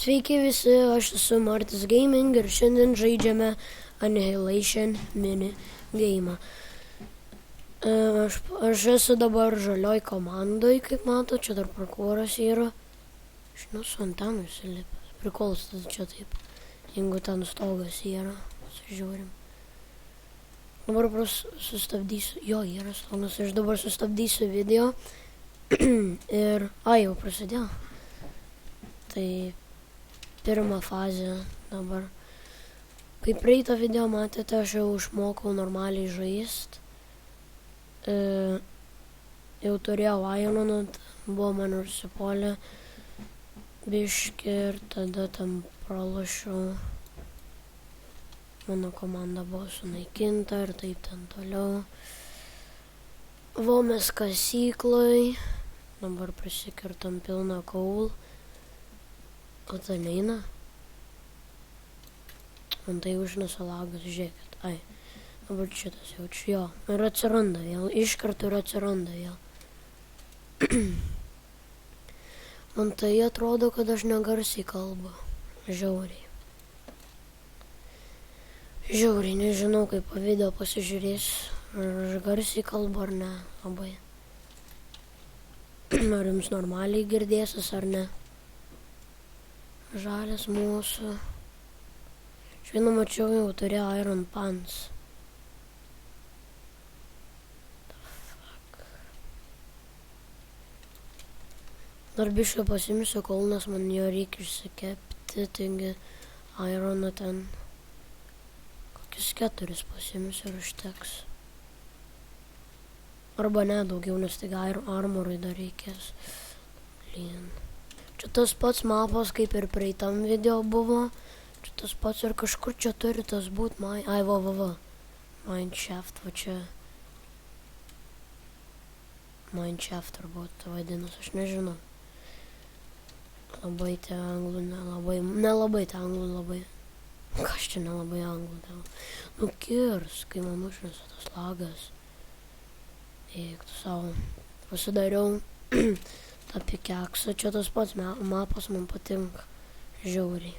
Sveiki visi, aš esu Martis Gaming ir šiandien žaidžiame Annihilation mini game. Aš esu dabar žalioj komandoj, kaip mato, čia dar parkūras yra. Žinau, su antenu įsilipęs. Prikolas tas čia taip, jeigu ten stogas yra, sužiūrim. Dabar sustabdysiu, jo yra stogas, aš dabar sustabdysiu video ir, jau prasidėjo. Tai pirmą fazę dabar. Kaip praeitą video matėte, aš jau išmokau normaliai žaist. Jau turėjau Ironą, buvo man užsipolę biškį ir tada tam pralošiau. Mano komanda buvo sunaikinta ir taip ten toliau. Vomės kasyklai. Dabar prisikirtam pilną kaulų. O tai neina. Man tai užnesa lagas, žiūrėkit. Dabar šitas jaučiu, jo. Ir atsiranda vėl, iškart ir atsiranda vėl. Man tai atrodo, kad aš negarsiai kalbu. Žiauriai. Žiauriai, nežinau, kaip po video pasižiūrės. Ar aš garsiai kalbu ar ne, labai. Ar jums normaliai girdėsis ar ne. Žalias mūsų. Švieną mačiau, jau turėjo Iron Pants. Dar biškai pasimsiu kaunas, man jo reikia išsikepti, taigi Ironą ten kokius 4 pasimsiu ir užteks. Arba ne daugiau, nes taigi armorui dar reikės. Čia tas pats mapas, kaip ir praeitam video buvo. Čia tas pats ir kažkur čia turi tas būt Mineshaft, va čia. Mineshaft turbūt vadinasi, aš nežinau. Labai te anglų, nelabai te anglų labai. Kas čia nelabai anglų dėl? Nukirs, kai man užnesa tas lagas. Eik tu savo. Pasidariau tą pikeksą, čia tas pats mapas man patinka. Žiauriai.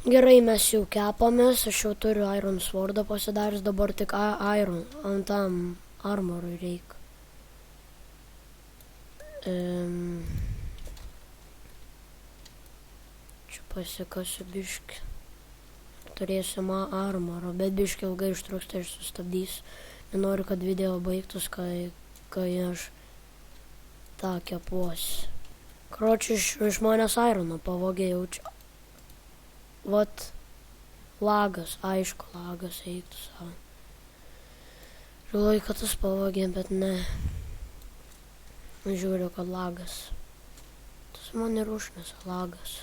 Gerai, mes jau kepamės, aš jau turiu Iron Swordą pasidaręs, dabar tik Iron, ant tam armorui reikia. Čia pasikasiu biškį. Turėsim armorą, bet biškį ilgai užtruks, tai aš sustabdysiu. Nenoriu, kad video baigtus, kai aš tą kepuosi. Kročiu, iš manęs Ironą pavogė jaučiu. Vat, lagas, aišku, lagas, eiktų savo. Žiūrėjau, kad tas pavogė, bet ne. Žiūriu, kad lagas. Tas man ir užnesa, lagas.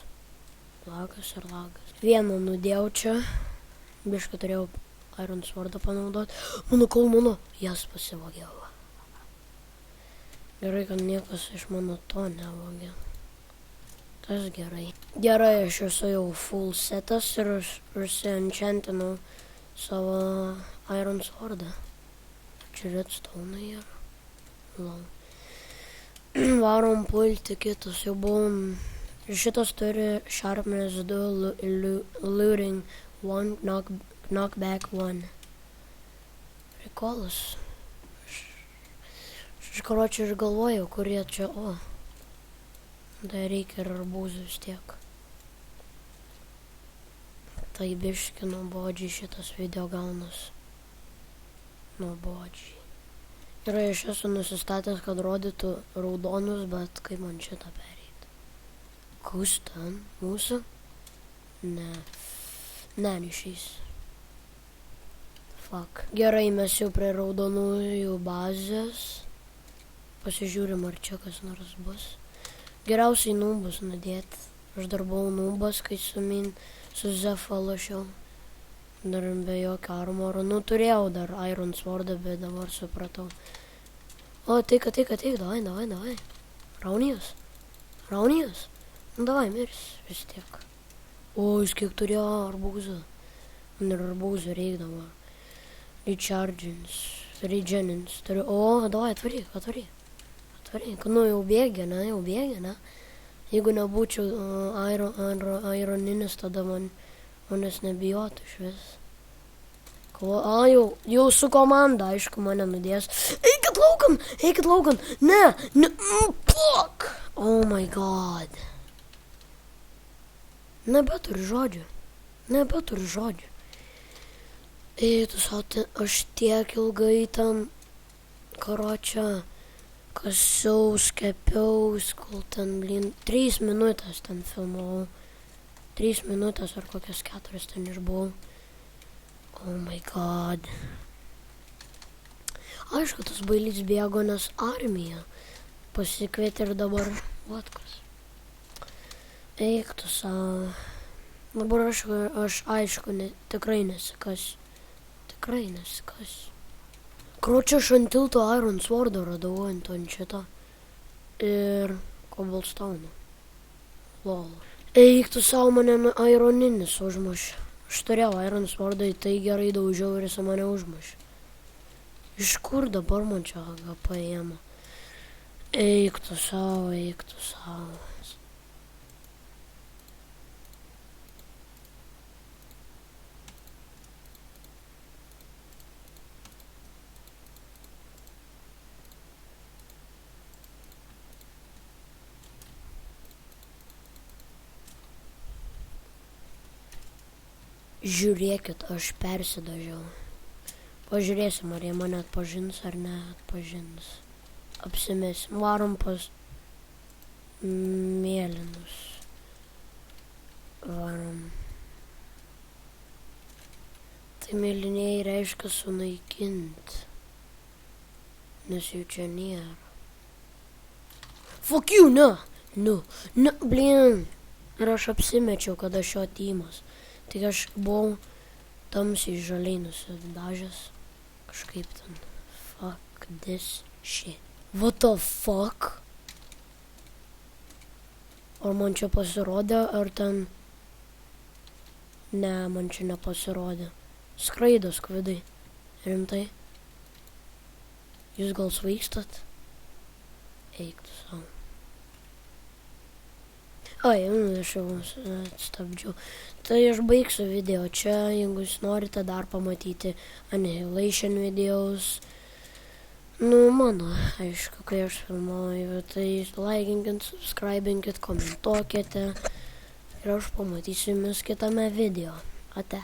Lagas ir lagas. Vieną nudėjau čia. Biškai turėjau Iron Swordą panaudoti. Mano, jas pasivogė. Gerai, kad niekas iš mano to nevogė. Tas gerai. Gerai, aš esu jau full setas ir užsianchantinau savo Iron Swordą. Čia redstone yra. Varom pulti kitus, jau buvom. Šitas turi sharpness 2, looting 1, knockback 1. Prikolas. Aš karočiui ir galvojau, kurie čia, Tai reikia ir arbūzų vis tiek. Tai biški nuobodžiai šitas video gaunas. Nuobodžiai. Ir aš esu nusistatęs, kad rodytų raudonus, bet kaip man šitą pereit. Kus ten? Mūsų? Ne, neišeis. Fuck. Gerai, mes jau prie raudonųjų bazės. Pasižiūrim, ar čia kas nors bus. Geriausiai nubus nudėti. Aš dar buvau nubas, kai su Zefa lošiau. Dar be jokio armoro. Turėjau dar Iron Swordą, bet dabar supratau. Teik, davai. Raunijas? Davai, mirs vis tiek. Jis kiek turėjo arbūzų. Man ir arbūzų reikdavo. Regenins. Davai, atvaryk. Jau bėgia, ne? Jeigu nebūčiau ironinis, tada manęs nebijotų iš vis. Jau su komanda, aišku, mane nudės. Eikit laukan, ne, fuck! Oh my god. Nebeturiu žodžių. Tu sau, aš tiek ilgai ten, karočią, kasiaus, kepiaus, kol ten, 3 minutės ten filmavau. 3 minutės ar kokias 4 ten išbuvau. Oh my god. Aišku, tas bailys bėgo, nes armija pasikvietė ir dabar, vatkas. Eik tu savo. Dabar aš aišku, tikrai nesikasiu. Kročia aš ant tilto Iron Swordą radau ant šito. Ir Cobblestone. Lol. Eik tu savo, mane ironinis užmušė. Aš turėjau Iron Swordą, tai gerai daužiau ir jis mane užmušė. Iš kur dabar man čia paėmė? Eik tu savo. Žiūrėkit, aš persidažiau. Pažiūrėsim, ar jie mane atpažins ar neatpažins. Apsimesim, varom pas mėlynus. Varom. Tai mėlyniai reiškia sunaikint. Nes jų čia nėra. Fuck you, ne, blin. Ir aš apsimečiau, kad aš jo tymas. Tik aš buvau tamsiai žaliai nusidažęs. Kažkaip ten. Fuck this shit. What the fuck? Ar man čia pasirodė, ar ten... Ne, man čia nepasirodė. Skraido skvidai. Rimtai? Jūs gal svaikstat? Eik tu savo. Aš jau stabdžiau. Tai aš baigsiu video čia, jeigu jūs norite dar pamatyti Annihilation videos. Mano, aišku, kai aš filmuoju, tai laikinkit, subscribinkit, komentuokite. Ir aš pamatysiu jumis kitame video. Ate.